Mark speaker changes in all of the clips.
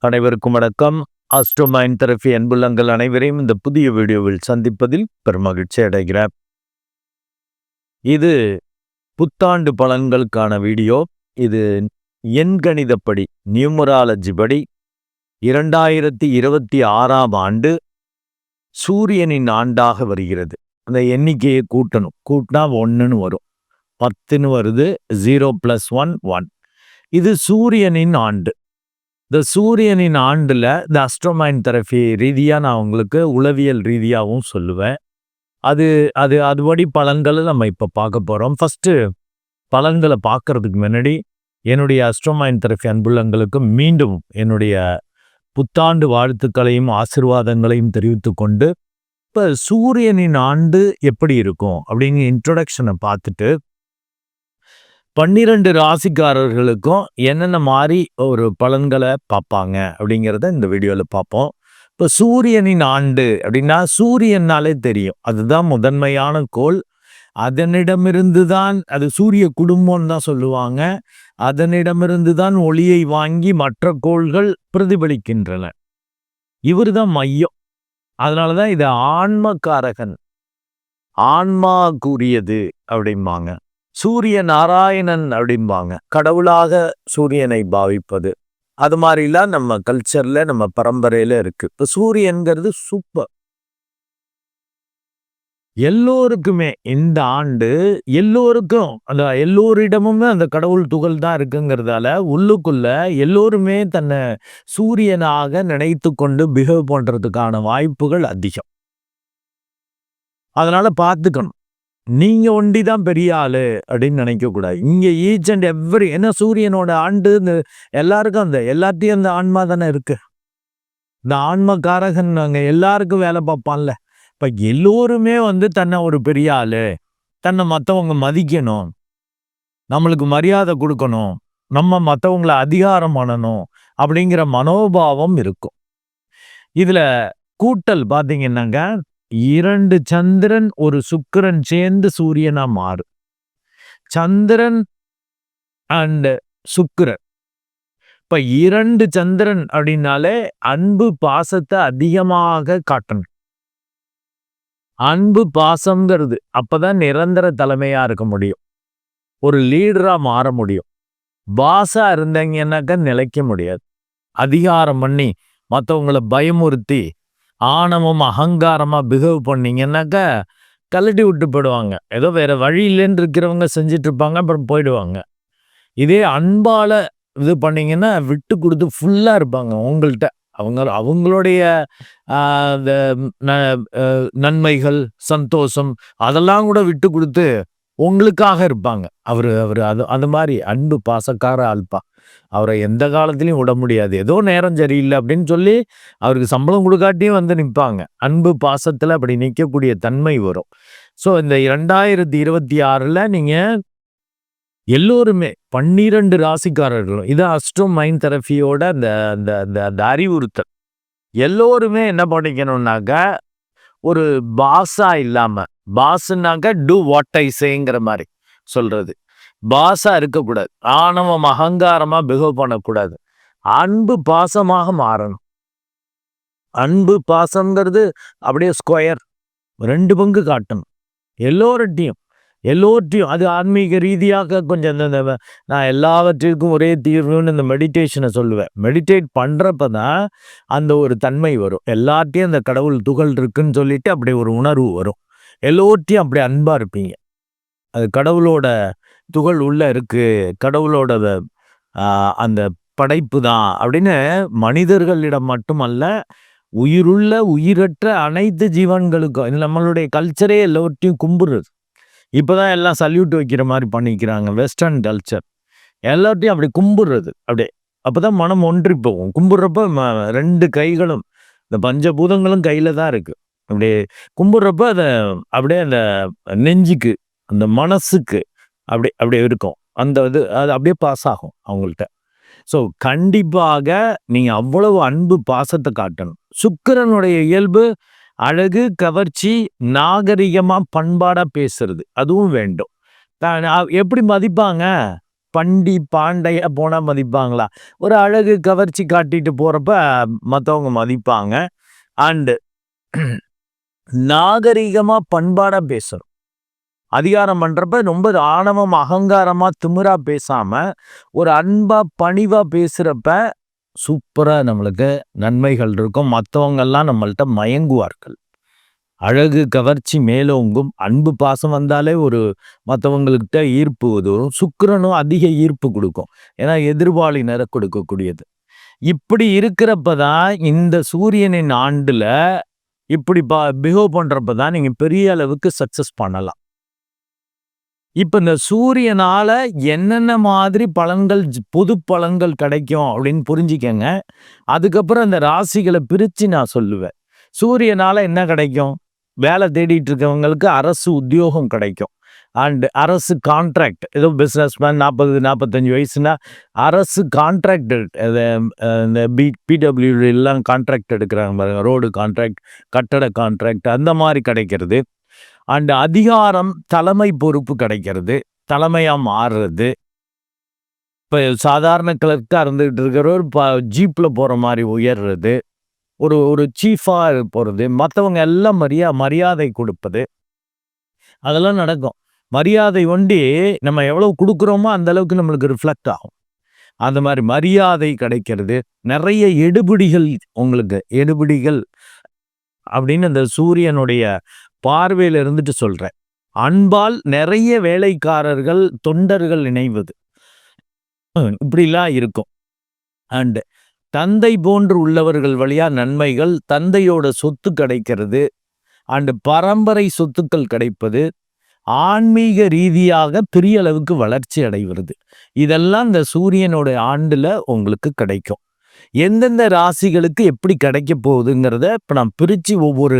Speaker 1: அனைவருக்கும் வணக்கம். Astro mind therapy அன்புள்ளங்கள் அனைவரையும் இந்த புதிய வீடியோவில் சந்திப்பதில் பெருமகிழ்ச்சி அடைகிறேன். இது புத்தாண்டு பலன்களுக்கான வீடியோ. இது எண்கணிதப்படி நியூமராலஜி படி 2026ஆம் ஆண்டு சூரியனின் ஆண்டாக வருகிறது. அந்த எண்ணிக்கையை கூட்டணும். கூட்டினா 1ன்னு வரும், 10ன்னு வருது, 0 + 1 1. இது சூரியனின் ஆண்டு. இந்த சூரியனின் ஆண்டுல இந்த ஆஸ்ட்ரோ மைண்ட் தெரபி ரீதியா நான் உங்களுக்கு உளவியல் ரீதியாகவும் சொல்லுவேன். அதுபடி பலன்களை நம்ம இப்போ பார்க்க போகிறோம். ஃபஸ்ட்டு பலன்களை பார்க்கறதுக்கு முன்னாடி என்னுடைய ஆஸ்ட்ரோ மைண்ட் தெரபி அன்புள்ளங்களுக்கு மீண்டும் என்னுடைய புத்தாண்டு வாழ்த்துக்களையும் ஆசீர்வாதங்களையும் தெரிவித்து கொண்டு, இப்போ சூரியனின் ஆண்டு எப்படி இருக்கும் அப்படிங்கிற இன்ட்ரொடக்ஷனை பார்த்துட்டு 12 ராசிக்காரர்களுக்கும் என்னென்ன மாதிரி ஒரு பலன்களை பார்ப்பாங்க அப்படிங்கிறத இந்த வீடியோவில் பார்ப்போம். இப்போ சூரியனின் ஆண்டு அப்படின்னா சூரியனாலே தெரியும், அதுதான் முதன்மையான கோள். அதனிடமிருந்து தான், அது சூரிய குடும்பம்னு தான் சொல்லுவாங்க, அதனிடமிருந்து தான் ஒளியை வாங்கி மற்ற கோள்கள் பிரதிபலிக்கின்றன. இவர் தான் மையம். அதனால தான் இது ஆன்மகாரகன், ஆன்மா கூறியது அப்படிம்பாங்க. சூரிய நாராயணன் அப்படிம்பாங்க, கடவுளாக சூரியனை பாவிப்பது. அது மாதிரிலாம் நம்ம கல்ச்சர்ல நம்ம பரம்பரையில இருக்கு. இப்போ சூரியன்கிறது சூப்பர். எல்லோருக்குமே இந்த ஆண்டு எல்லோருக்கும் அந்த எல்லோரிடமுமே அந்த கடவுள் துகள் தான் இருக்குங்கிறதால உள்ளுக்குள்ள எல்லோருமே தன்னை சூரியனாக நினைத்து கொண்டு பிஹேவ் பண்றதுக்கான வாய்ப்புகள் அதிகம். அதனால பார்த்துக்கணும். நீங்க ஒண்டிதான் பெரிய ஆளு அப்படின்னு நினைக்க கூடாது. இங்க ஈச் அண்ட் எவ்ரி, ஏன்னா சூரியனோட ஆண்டு எல்லாருக்கும் எல்லாத்தையும் அந்த ஆன்மா தானே இருக்கு. இந்த ஆன்மக்காரகன் அங்க எல்லாருக்கும் வேலை பார்ப்பான்ல. இப்ப எல்லோருமே தன்னை ஒரு பெரிய ஆளு, தன்னை மற்றவங்க மதிக்கணும், நம்மளுக்கு மரியாதை கொடுக்கணும், நம்ம மற்றவங்களை அதிகாரம் பண்ணணும் அப்படிங்கிற மனோபாவம் இருக்கும். இதுல கூட்டல் பார்த்தீங்கன்னாங்க, 2 சந்திரன் ஒரு சுக்கிரன் சேர்ந்து சூரியனா மாறு. சந்திரன் அண்ட் சுக்கிரன். இப்ப 2 சந்திரன் அப்படின்னாலே அன்பு பாசத்தை அதிகமாக காட்டணும். அன்பு பாசம்ங்கிறது அப்பதான் நிரந்தர தலைமையா இருக்க முடியும், ஒரு லீடரா மாற முடியும். பாசா இருந்தீங்கன்னாக்க நிலைக்க முடியாது. அதிகாரம் பண்ணி மற்றவங்களை பயமுறுத்தி ஆணவம் அகங்காரமா பிஹேவ் பண்ணீங்கன்னாக்க கழட்டி விட்டு போயிடுவாங்க. ஏதோ வேற வழி இல்லைன்னு இருக்கிறவங்க செஞ்சுட்டு இருப்பாங்க, அப்புறம் போயிடுவாங்க. இதே அன்பால இது பண்ணீங்கன்னா விட்டு கொடுத்து ஃபுல்லா இருப்பாங்க உங்கள்கிட்ட. அவங்களுடைய நன்மைகள், சந்தோஷம் அதெல்லாம் கூட விட்டு கொடுத்து உங்களுக்காக இருப்பாங்க. அது மாதிரி அன்பு பாசக்கார ஆள்பா. அவரை எந்த காலத்திலையும் விட முடியாது. ஏதோ நேரம் சரியில்லை அப்படின்னு சொல்லி அவருக்கு சம்பளம் கொடுக்காட்டியும் நிற்பாங்க. அன்பு பாசத்துல அப்படி நிற்கக்கூடிய தன்மை வரும். ஸோ இந்த 2026ல் நீங்க எல்லோருமே 12 ராசிக்காரர்களும், இது ஆஸ்ட்ரோ மைண்ட் தெரபியோட அந்த அறிவுறுத்தல். எல்லோருமே என்ன பண்ணிக்கணும்னாக்க, ஒரு பாஸா இல்லாம, பாஸ்னாக்க டூ வாட் ஐ சேங்கிற மாதிரி சொல்றது, பாஸா இருக்கக்கூடாது, ஆணவம் அகங்காரமா பிஹேவ் பண்ணக்கூடாது, அன்பு பாசமாக மாறணும். அன்பு பாசம்ங்கிறது அப்படியே ஸ்கொயர் 2 பங்கு காட்டணும் எல்லோர்ட்டையும். அது ஆன்மீக ரீதியாக கொஞ்சம் நான் எல்லாவற்றிற்கும் ஒரே தீர்வுன்னு இந்த மெடிடேஷனை சொல்லுவேன். மெடிடேட் பண்ணுறப்ப தான் அந்த ஒரு தன்மை வரும். எல்லார்ட்டையும் அந்த கடவுள் துகள் இருக்குன்னு சொல்லிட்டு அப்படி ஒரு உணர்வு வரும். எல்லோர்ட்டையும் அப்படி அன்பாக இருப்பீங்க. அது கடவுளோட துகள் உள்ள இருக்கு, கடவுளோட அந்த படைப்பு தான் அப்படின்னு மனிதர்களிடம் மட்டுமல்ல, உயிருள்ள உயிரற்ற அனைத்து ஜீவன்களுக்கும். நம்மளுடைய கல்ச்சரே எல்லோர்ட்டையும் கும்பிடுறது. இப்போதான் எல்லாம் சல்யூட் வைக்கிற மாதிரி பண்ணிக்கிறாங்க, வெஸ்டர்ன் கல்ச்சர். எல்லார்ட்டையும் அப்படி கும்பிடுறது, அப்படியே அப்போதான் மனம் ஒன்றி போகும். கும்பிட்றப்ப 2 கைகளும், இந்த பஞ்சபூதங்களும் கையில தான் இருக்கு. அப்படியே கும்பிட்றப்ப அதை அப்படியே அந்த நெஞ்சுக்கு, அந்த மனசுக்கு அப்படியே இருக்கும். அது அப்படியே பாஸ் ஆகும் அவங்கள்ட்ட. ஸோ கண்டிப்பாக நீங்க அவ்வளவு அன்பு பாசத்தை காட்டணும். சுக்கிரனுடைய இயல்பு அழகு, கவர்ச்சி, நாகரிகமா பண்பாடா பேசுறது, அதுவும் வேண்டும். எப்படி மதிப்பாங்க? பண்டி பாண்டையா போனா மதிப்பாங்களா? ஒரு அழகு கவர்ச்சி காட்டிட்டு போறப்ப மத்தவங்க மதிப்பாங்க. அண்டு நாகரீகமா பண்பாடா பேசணும். அதிகாரம் பண்றப்ப ரொம்ப ஆணவம், அகங்காரமா, திமிரா பேசாம, ஒரு அன்பா, பணிவா பேசுறப்ப சூப்பரா நம்மளுக்கு நன்மைகள் இருக்கும். மத்தவங்கெல்லாம் நம்மள்ட்ட மயங்குவார்கள். அழகு, கவர்ச்சி மேலோங்கும். அன்பு, பாசம் வந்தாலே ஒரு மத்தவங்கள்கிட்ட ஈர்ப்பு வரும். சுக்கிரனும் அதிக ஈர்ப்பு குடுக்கும். ஏன்னா எதிர்பாலினர கொடுக்கக்கூடியது. இப்படி இருக்கிறப்ப தான் இந்த சூரியனின் ஆண்டுல இப்படி பிஹேவ் பண்றப்ப தான் நீங்க பெரிய அளவுக்கு சக்சஸ் பண்ணலாம். இப்ப இந்த சூரியனால என்னென்ன மாதிரி பலன்கள் பொது பலன்கள் கிடைக்கும் அப்படின்னு புரிஞ்சுக்கங்க. அதுக்கப்புறம் இந்த ராசிகளை பிரிச்சு நான் சொல்லுவேன். சூரியனால என்ன கிடைக்கும்? வேலை தேடிட்டு இருக்கவங்களுக்கு அரசு உத்தியோகம் கிடைக்கும். அண்ட் அரசு கான்ட்ராக்ட், ஏதோ பிஸ்னஸ்மேன் 40, 45 வயசுனா அரசு கான்ட்ராக்ட், இந்த பிடபிள்யூ எல்லாம் கான்ட்ராக்ட் எடுக்கிறாங்க பாருங்க, ரோடு கான்ட்ராக்ட், கட்டட கான்ட்ராக்ட், அந்த மாதிரி கிடைக்கிறது. அண்ட் அதிகாரம், தலைமை பொறுப்பு கிடைக்கிறது, தலைமையா மாறுறது. இப்ப சாதாரண கிளர்க்கா இருந்துகிட்டு இருக்கிறவர் ஜீப்ல போற மாதிரி உயர்றது, ஒரு ஒரு சீஃபா போறது, மற்றவங்க எல்லாம் மரியாதை கொடுப்பது, அதெல்லாம் நடக்கும். மரியாதை ஒண்டி நம்ம எவ்வளவு கொடுக்குறோமோ அந்த அளவுக்கு நம்மளுக்கு ரிஃப்ளெக்ட் ஆகும். அந்த மாதிரி மரியாதை கிடைக்கிறது. நிறைய எடுபிடிகள், உங்களுக்கு எடுபிடிகள் அப்படின்னு அந்த சூரியனுடைய பார்வையில இருந்துட்டு சொல்றேன். அன்பால் நிறைய வேலைக்காரர்கள், தொண்டர்கள் இணைவது, இப்படிலாம் இருக்கும். அண்ட் தந்தை போன்று உள்ளவர்கள் வழியா நன்மைகள், தந்தையோட சொத்து கிடைக்கிறது, அண்ட் பரம்பரை சொத்துக்கள் கிடைப்பது, ஆன்மீக ரீதியாக பெரிய அளவுக்கு வளர்ச்சி அடைவது, இதெல்லாம் இந்த சூரியனோட ஆண்டுல உங்களுக்கு கிடைக்கும். எந்தெந்த ராசிகளுக்கு எப்படி கிடைக்க போகுதுங்கிறத இப்ப நான் பிரிச்சு ஒவ்வொரு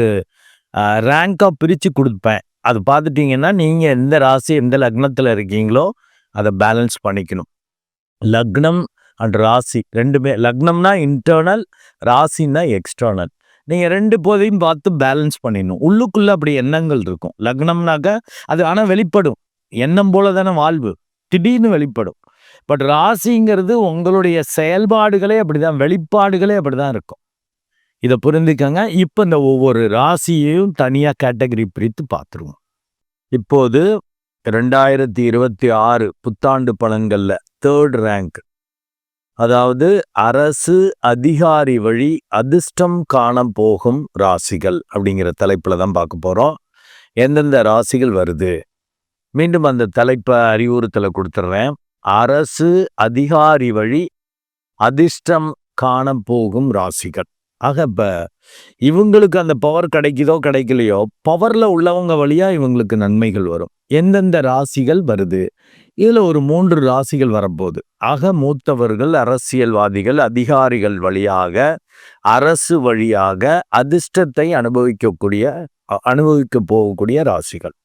Speaker 1: ரேங்கா பிரிச்சு கொடுப்பேன். அது பார்த்துட்டீங்கன்னா நீங்க எந்த ராசி எந்த லக்னத்துல இருக்கீங்களோ அதை பேலன்ஸ் பண்ணிக்கணும். லக்னம் அண்ட் ராசி ரெண்டுமே, லக்னம்னா இன்டர்னல், ராசின்னா எக்ஸ்டர்னல். நீங்க ரெண்டு போதையும் பார்த்து பேலன்ஸ் பண்ணிடணும். உள்ளுக்குள்ள அப்படி எண்ணங்கள் இருக்கும். லக்னம்னாக்க அது ஆனால் வெளிப்படும், எண்ணம் போல தானே வாழ்வு, திடீர்னு வெளிப்படும். பட் ராசிங்கிறது உங்களுடைய செயல்பாடுகளே அப்படிதான், வெளிப்பாடுகளே அப்படிதான் இருக்கும். இதை புரிந்துக்கங்க. இப்போ இந்த ஒவ்வொரு ராசியையும் தனியா கேட்டகரி பிரித்து பார்த்துருவோம். இப்போது 2026 புத்தாண்டு பலன்கள்ல 3rd ரேங்க், அதாவது அரசு அதிகாரி வழி அதிர்ஷ்டம் காண போகும் ராசிகள் அப்படிங்கிற தலைப்புல தான் பார்க்க போறோம். எந்தெந்த ராசிகள் வருது, மீண்டும் அந்த தலைப்பை அறிவுறுத்தலை கொடுத்துட்றேன். அரசு அதிகாரி வழி அதிர்ஷ்டம் காண போகும் ராசிகள். ஆக இப்ப இவங்களுக்கு அந்த பவர் கிடைக்குதோ கிடைக்கலையோ, பவர்ல உள்ளவங்க வழியா இவங்களுக்கு நன்மைகள் வரும். எந்தெந்த ராசிகள் வருது, இதுல ஒரு 3 ராசிகள் வரப்போகுது. ஆக மூத்தவர்கள், அரசியல்வாதிகள், அதிகாரிகள் வழியாக, அரசு வழியாக அதிர்ஷ்டத்தை அனுபவிக்க போகக்கூடிய ராசிகள்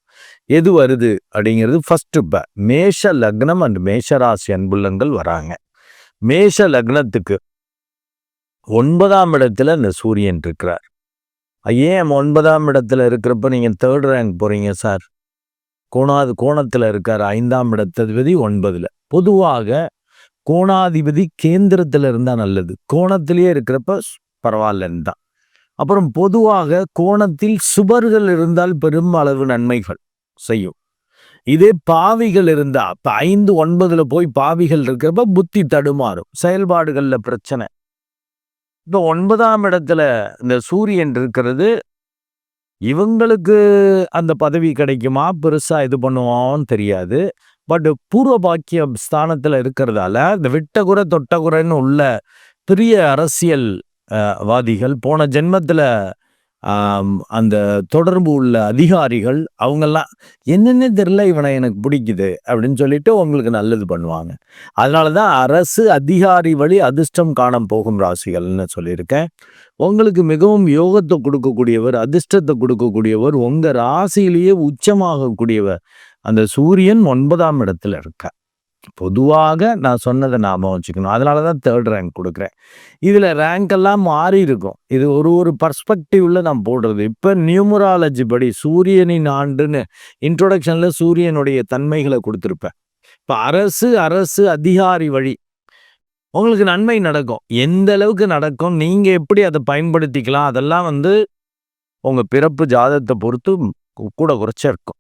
Speaker 1: எது வருது அப்படிங்கிறது ஃபர்ஸ்ட். இப்ப மேஷ லக்னம் அண்ட் மேஷ ராசி அன்புள்ளங்கள் வராங்க. மேஷ லக்னத்துக்கு 9ஆம் இடத்துல இந்த சூரியன் இருக்கிறார். ஏன் 9ஆம் இடத்துல இருக்கிறப்ப நீங்க 3rd ரேங்க் போறீங்க சார்? கோணத்துல இருக்கார். 5ஆம் இடத்ததிபதி 9ல. பொதுவாக கோணாதிபதி கேந்திரத்துல இருந்தா நல்லது, கோணத்திலேயே இருக்கிறப்ப பரவாயில்லன்னு தான். அப்புறம் பொதுவாக கோணத்தில் சுபர்கள் இருந்தால் பெரும் அளவு நன்மைகள் செய்யும். இதே பாவிகள் இருந்தா, இப்ப 5, 9ல போய் பாவிகள் இருக்கிறப்ப புத்தி தடுமாறும், செயல்பாடுகள்ல பிரச்சனை. இப்போ 9ஆம் இடத்துல இந்த சூரியன் இருக்கிறது, இவங்களுக்கு அந்த பதவி கிடைக்குமா, பெருசா இது பண்ணுவோம்னு தெரியாது. பட் பூர்வ பாக்கிய ஸ்தானத்துல இருக்கிறதால இந்த விட்டகுறை தொட்டகுறைன்னு உள்ள பெரிய அரசியல் வாதிகள், போன ஜென்மத்துல அந்த தொடர்பு உள்ள அதிகாரிகள், அவங்கெல்லாம் என்னென்ன தெரியல இவனை எனக்கு பிடிக்குது அப்படின்னு சொல்லிட்டு உங்களுக்கு நல்லது பண்ணுவாங்க. அதனாலதான் அரசு அதிகாரி வழி அதிர்ஷ்டம் காண போகும் ராசிகள்னு சொல்லியிருக்கேன். உங்களுக்கு மிகவும் யோகத்தை கொடுக்கக்கூடியவர், அதிர்ஷ்டத்தை கொடுக்கக்கூடியவர், உங்க ராசியிலேயே உச்சமாகக்கூடியவர் அந்த சூரியன் 9ஆம் இடத்துல இருக்க. பொதுவாக நான் சொன்னதை ஞாபகம் வச்சுக்கணும். அதனாலதான் 3rd ரேங்க் கொடுக்குறேன். இதுல ரேங்க் எல்லாம் மாறி இருக்கும். இது ஒரு பர்ஸ்பெக்டிவ்ல நான் போடுறது. இப்ப நியூமராலஜி படி சூரியனின் ஆண்டுன்னு இன்ட்ரோடக்ஷன்ல சூரியனுடைய தன்மைகளை கொடுத்துருப்பேன். இப்ப அரசு அதிகாரி வழி உங்களுக்கு நன்மை நடக்கும். எந்த அளவுக்கு நடக்கும், நீங்க எப்படி அதை பயன்படுத்திக்கலாம், அதெல்லாம் வந்து உங்க பிறப்பு ஜாதகத்தை பொறுத்து கூட குறைச்சா இருக்கும்.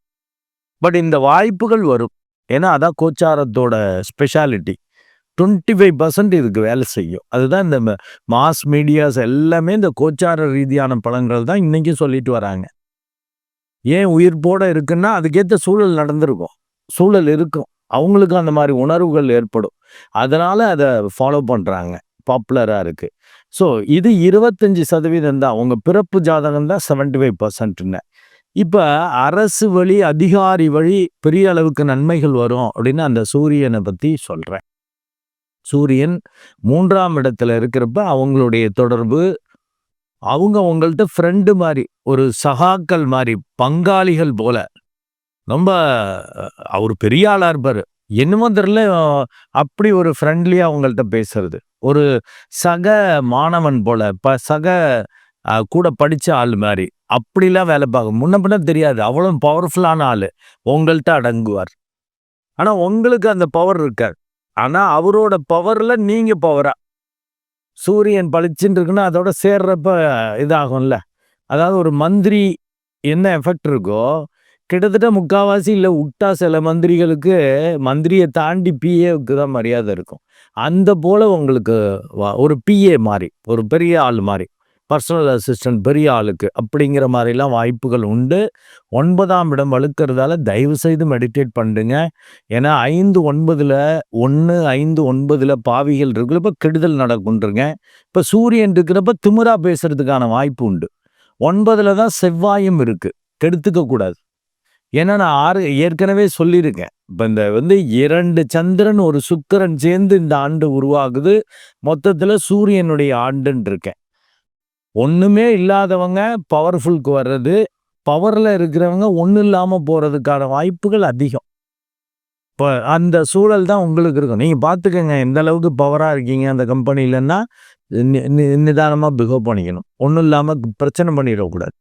Speaker 1: பட் இந்த வாய்ப்புகள் வரும். ஏன்னா அதான் கோச்சாரத்தோட ஸ்பெஷாலிட்டி. 25% இதுக்கு வேலை செய்யும். அதுதான் இந்த மாஸ் மீடியாஸ் எல்லாமே இந்த கோச்சார ரீதியான பலன்கள் தான் இன்னைக்கும் சொல்லிட்டு வராங்க. ஏன் உயிர்ப்போட இருக்குன்னா அதுக்கேற்ற சூழல் நடந்திருக்கும், சூழல் இருக்கும், அவங்களுக்கு அந்த மாதிரி உணர்வுகள் ஏற்படும். அதனால அதை ஃபாலோ பண்றாங்க, பாப்புலரா இருக்கு. ஸோ இது 25% தான். உங்க பிறப்பு ஜாதகம் தான் 75%. இப்ப அரசு வழி அதிகாரி வழி பெரிய அளவுக்கு நன்மைகள் வரும் அப்படின்னு அந்த சூரியனை பத்தி சொல்றேன். சூரியன் 3ஆம் இடத்துல இருக்கிறப்ப அவங்களுடைய தொடர்பு, அவங்க உங்கள்ட்ட ஃப்ரெண்டு மாதிரி, ஒரு சகாக்கள் மாதிரி, பங்காளிகள் போல. ரொம்ப அவர் பெரிய ஆளா இருப்பாரு, என்னமோ தெரியல, அப்படி ஒரு ஃப்ரெண்ட்லியா அவங்கள்ட்ட பேசுறது, ஒரு சக மாணவன் போல, சக கூட படிச்ச ஆள் மாதிரி, அப்படிலாம் வேலை பார்க்க முன்ன பின்ன தெரியாது, அவ்வளவு பவர்ஃபுல்லான ஆளு உங்கள்கிட்ட அடங்குவார். ஆனா உங்களுக்கு அந்த பவர் இருக்காது. ஆனா அவரோட பவர்ல நீங்க பவரா. சூரியன் பளிச்சுன்னு இருக்குன்னா அதோட சேர்றப்ப இதாகும்ல. அதாவது ஒரு மந்திரி என்ன எஃபெக்ட் இருக்கோ கிட்டத்தட்ட முக்காவாசி இல்லை விட்டா சில மந்திரிகளுக்கு மந்திரியை தாண்டி பிஏவுக்கு தான் மரியாதை இருக்கும். அந்த போல உங்களுக்கு ஒரு பிஏ மாதிரி, ஒரு பெரிய ஆள் மாதிரி, பர்சனல் அசிஸ்டன்ட் பெரிய ஆளுக்கு அப்படிங்கிற மாதிரிலாம் வாய்ப்புகள் உண்டு. 9ஆம் இடம் வலுக்கிறதால தயவு செய்து மெடிடேட் பண்ணுங்க. ஏன்னா 5-9ல் 1-5-9ல் பாவிகள் இருக்கிறப்ப கெடுதல் நடக்குன்றங்க. இப்போ சூரியன் இருக்கிறப்ப திமிரா பேசுறதுக்கான வாய்ப்பு உண்டு. 9ல் தான் செவ்வாயும் இருக்கு, கெடுத்துக்க கூடாது. ஏன்னா நான் ஏற்கனவே சொல்லியிருக்கேன். இப்போ இந்த 2 சந்திரன் ஒரு சுக்கிரன் சேர்ந்து இந்த ஆண்டு உருவாகுது. மொத்தத்தில் சூரியனுடைய ஆண்டுன்னு இருக்கேன். ஒண்ணுமே இல்லாதவங்க பவர்ஃபுல்க்கு வர்றது, பவர்ல இருக்கிறவங்க ஒன்றும் இல்லாமல் போறதுக்கான வாய்ப்புகள் அதிகம். இப்போ அந்த சூழல் தான் உங்களுக்கு இருக்கும். நீங்க பார்த்துக்கங்க எந்த அளவுக்கு பவரா இருக்கீங்க அந்த கம்பெனிலன்னா, நிதானமா பிஹேவ் பண்ணிக்கணும். ஒன்றும் இல்லாமல் பிரச்சனை பண்ணிடக்கூடாது.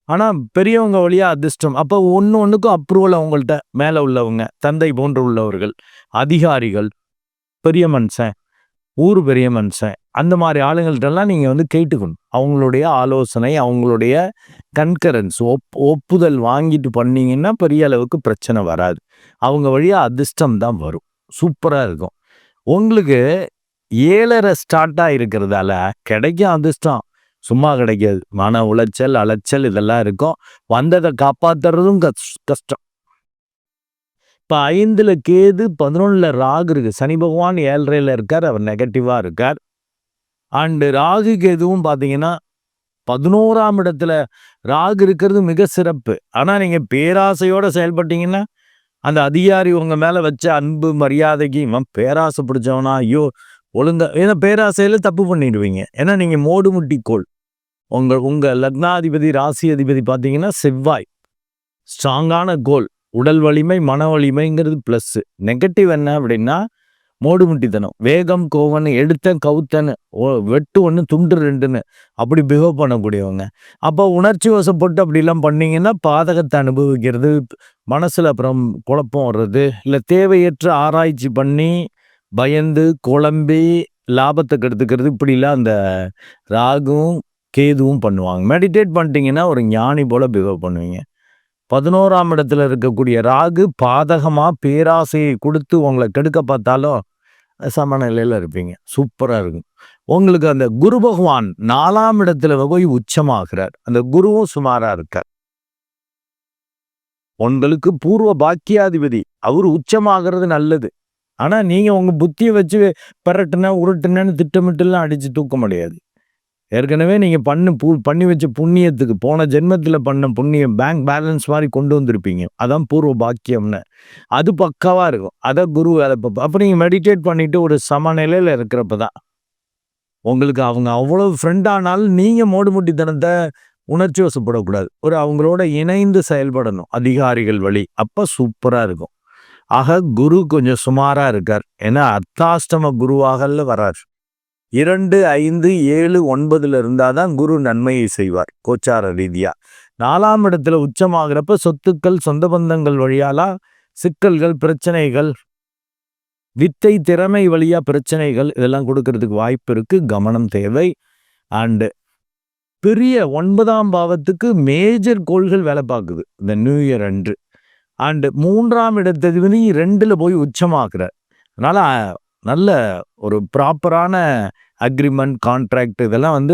Speaker 1: ஆனா பெரியவங்க வழியா அதிர்ஷ்டம். அப்போ ஒன்றுக்கும் அப்ரூவல் அவங்கள்ட்ட மேலே உள்ளவங்க, தந்தை போன்று உள்ளவர்கள், அதிகாரிகள், பெரிய மனுஷன், ஊர் பெரிய மனுஷன், அந்த மாதிரி ஆளுங்கள்ட்டெல்லாம் நீங்கள் கேட்டுக்கணும். அவங்களுடைய ஆலோசனை, அவங்களுடைய கன்கரன்ஸ், ஒப்புதல் வாங்கிட்டு பண்ணீங்கன்னா பெரிய அளவுக்கு பிரச்சனை வராது. அவங்க வழியாக அதிர்ஷ்டம் தான் வரும். சூப்பராக இருக்கும். உங்களுக்கு 7.5 ஸ்டார்ட்டாக இருக்கிறதால கிடைக்கும் அதிர்ஷ்டம், சும்மா கிடைக்காது. மன உளைச்சல், அலைச்சல் இதெல்லாம் இருக்கும். வந்ததை காப்பாற்றுறதும் கஷ்டம். இப்போ 5ல் கேது, 11ல் ராகு இருக்கு. சனி பகவான் 7.5ல் இருக்கார், அவர் நெகட்டிவா இருக்கார். அண்டு ராகு கேதுவும் பார்த்தீங்கன்னா 11ஆம் இடத்துல ராகு இருக்கிறது மிக சிறப்பு. ஆனால் நீங்கள் பேராசையோடு செயல்பட்டீங்கன்னா அந்த அதிகாரி உங்க மேலே வச்ச அன்பு மரியாதைக்கு இவன் பேராசை பிடிச்சவனா, ஐயோ ஒழுங்கா, ஏன்னா பேராசையில் தப்பு பண்ணிடுவீங்க. ஏன்னா நீங்கள் மோடுமுட்டி கோள். உங்கள் லக்னாதிபதி ராசி அதிபதி பார்த்தீங்கன்னா செவ்வாய், ஸ்ட்ராங்கான கோல். உடல் வலிமை, மன வலிமைங்கிறது ப்ளஸ்ஸு. நெகட்டிவ் என்ன அப்படின்னா மோடுமுட்டித்தனம், வேகம், கோவன், எடுத்தன் கவுத்தன்னு, வெட்டு 1 துண்டு 2ன்னு அப்படி பிஹேவ் பண்ணக்கூடியவங்க. அப்போ உணர்ச்சி வசப்பட்டு அப்படிலாம் பண்ணிங்கன்னா பாதகத்தை அனுபவிக்கிறது, மனசில் அப்புறம் குழப்பம் வர்றது, இல்லை தேவையற்ற ஆராய்ச்சி பண்ணி பயந்து குழம்பி லாபத்தை கெடுத்துக்கிறது, இப்படிலாம் அந்த ராகுவும் கேதுவும் பண்ணுவாங்க. மெடிடேட் பண்ணிட்டீங்கன்னா ஒரு ஞானி போல பிஹேவ் பண்ணுவீங்க. 11ஆம் இடத்துல இருக்கக்கூடிய ராகு பாதகமாக பேராசையை கொடுத்து உங்களை கெடுக்க பார்த்தாலும் சமநிலையில் இருப்பீங்க. சூப்பராக இருக்கும். உங்களுக்கு அந்த குரு பகவான் 4ஆம் இடத்துல போய் உச்சமாகிறார். அந்த குருவும் சுமாராக இருக்கார். உங்களுக்கு பூர்வ பாக்கியாதிபதி அவர் உச்சமாகிறது நல்லது. ஆனால் நீங்கள் உங்கள் புத்தியை வச்சு பெரட்டுனா உருட்டுனேன்னு திட்டமிட்டுலாம் அடித்து தூக்க முடியாது. ஏற்கனவே நீங்கள் பண்ணி வச்ச புண்ணியத்துக்கு, போன ஜென்மத்தில் பண்ண புண்ணியம் பேங்க் பேலன்ஸ் மாதிரி கொண்டு வந்திருப்பீங்க. அதான் பூர்வ பாக்கியம்னு. அது பக்காவாக இருக்கும். அதை குரு வேலை பார்ப்போம். அப்போ நீங்கள் மெடிடேட் பண்ணிவிட்டு ஒரு சமநிலையில் இருக்கிறப்ப தான் உங்களுக்கு அவங்க அவ்வளோ ஃப்ரெண்டானாலும் நீங்கள் மோடுமுட்டித்தனத்தை உணர்ச்சி வசப்படக்கூடாது. அவங்களோட இணைந்து செயல்படணும் அதிகாரிகள் வழி. அப்போ சூப்பராக இருக்கும். ஆக குரு கொஞ்சம் சுமாராக இருக்கார். ஏன்னா அர்த்தாஷ்டம குருவாகல வரார். 2, 5, 7, 9ல் இருந்தால் தான் குரு நன்மையை செய்வார் கோச்சார ரீதியாக. 4ஆம் இடத்துல உச்சமாகிறப்ப சொத்துக்கள், சொந்த பந்தங்கள் வழியாலாம் சிக்கல்கள், பிரச்சனைகள், வித்தை திறமை வழியா பிரச்சனைகள் இதெல்லாம் கொடுக்கறதுக்கு வாய்ப்பு இருக்கு. கவனம் தேவை. அண்டு பெரிய 9ஆம் பாவத்துக்கு மேஜர் கோள்கள் வேலை பார்க்குது இந்த நியூ இயர் அன்று. அண்டு 3ஆம் இடத்ததிபதி 2ல் போய் உச்சமாக்குறார். அதனால நல்ல ஒரு ப்ராப்பரான அக்ரிமெண்ட், கான்ட்ராக்ட் இதெல்லாம்